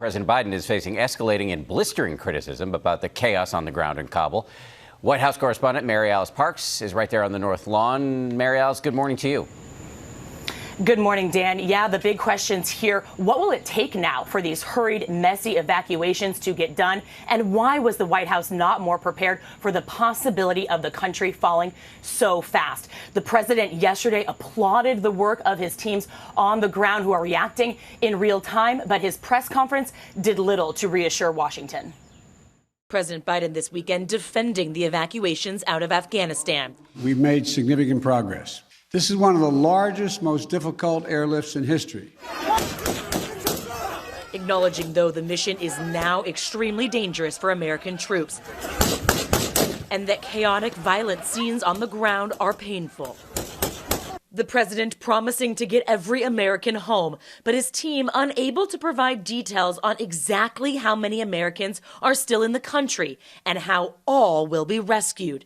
President Biden is facing escalating and blistering criticism about the chaos on the ground in Kabul. White House correspondent Mary Alice Parks is right there on the North Lawn. Mary Alice, good morning to you. Good morning, Dan. Yeah, the big questions here. What will it take now for these hurried, messy evacuations to get done? And why was the White House not more prepared for the possibility of the country falling so fast? The president yesterday applauded the work of his teams on the ground who are reacting in real time, but his press conference did little to reassure Washington. President Biden this weekend defending the evacuations out of Afghanistan. We've made significant progress. This is one of the largest, most difficult airlifts in history. Acknowledging, though, the mission is now extremely dangerous for American troops and that chaotic, violent scenes on the ground are painful. The president promising to get every American home, but his team unable to provide details on exactly how many Americans are still in the country and how all will be rescued.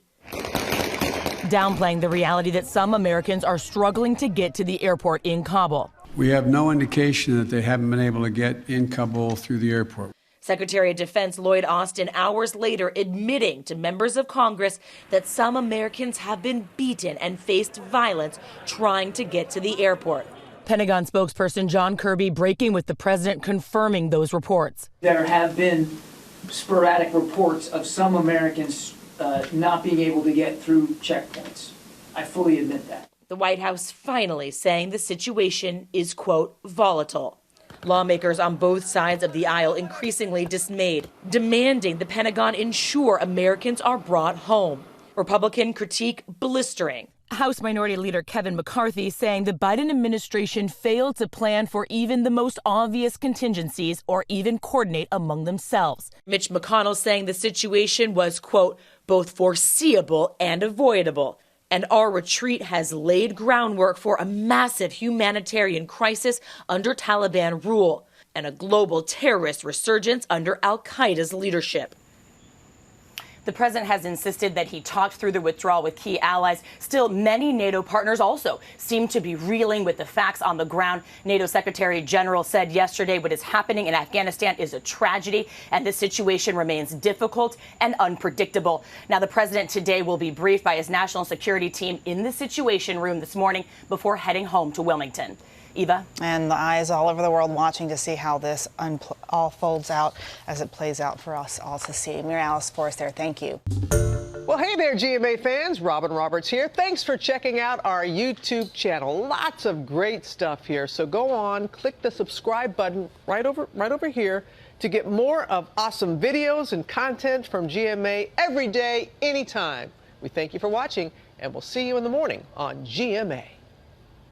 Downplaying the reality that some Americans are struggling to get to the airport in Kabul. We have no indication that they haven't been able to get in Kabul through the airport. Secretary of Defense Lloyd Austin hours later admitting to members of Congress that some Americans have been beaten and faced violence trying to get to the airport. Pentagon spokesperson John Kirby breaking with the president, confirming those reports. There have been sporadic reports of some Americans not being able to get through checkpoints. I fully admit that. The White House finally saying the situation is, quote, volatile. Lawmakers on both sides of the aisle increasingly dismayed, demanding the Pentagon ensure Americans are brought home. Republican critique blistering. House Minority Leader Kevin McCarthy saying the Biden administration failed to plan for even the most obvious contingencies or even coordinate among themselves. Mitch McConnell saying the situation was, quote, both foreseeable and avoidable. And our retreat has laid groundwork for a massive humanitarian crisis under Taliban rule and a global terrorist resurgence under al-Qaeda's leadership. The president has insisted that he talked through the withdrawal with key allies. Still, many NATO partners also seem to be reeling with the facts on the ground. NATO Secretary General said yesterday what is happening in Afghanistan is a tragedy, and this situation remains difficult and unpredictable. Now, the president today will be briefed by his national security team in the Situation Room this morning before heading home to Wilmington. Eva? And the eyes all over the world watching to see how this all folds out as it plays out for us all to see. Mary Alice Forrest there. Thank you. Well, hey there, GMA fans. Robin Roberts here. Thanks for checking out our YouTube channel. Lots of great stuff here. So go on, click the subscribe button right over here to get more of awesome videos and content from GMA every day, anytime. We thank you for watching, and we'll see you in the morning on GMA.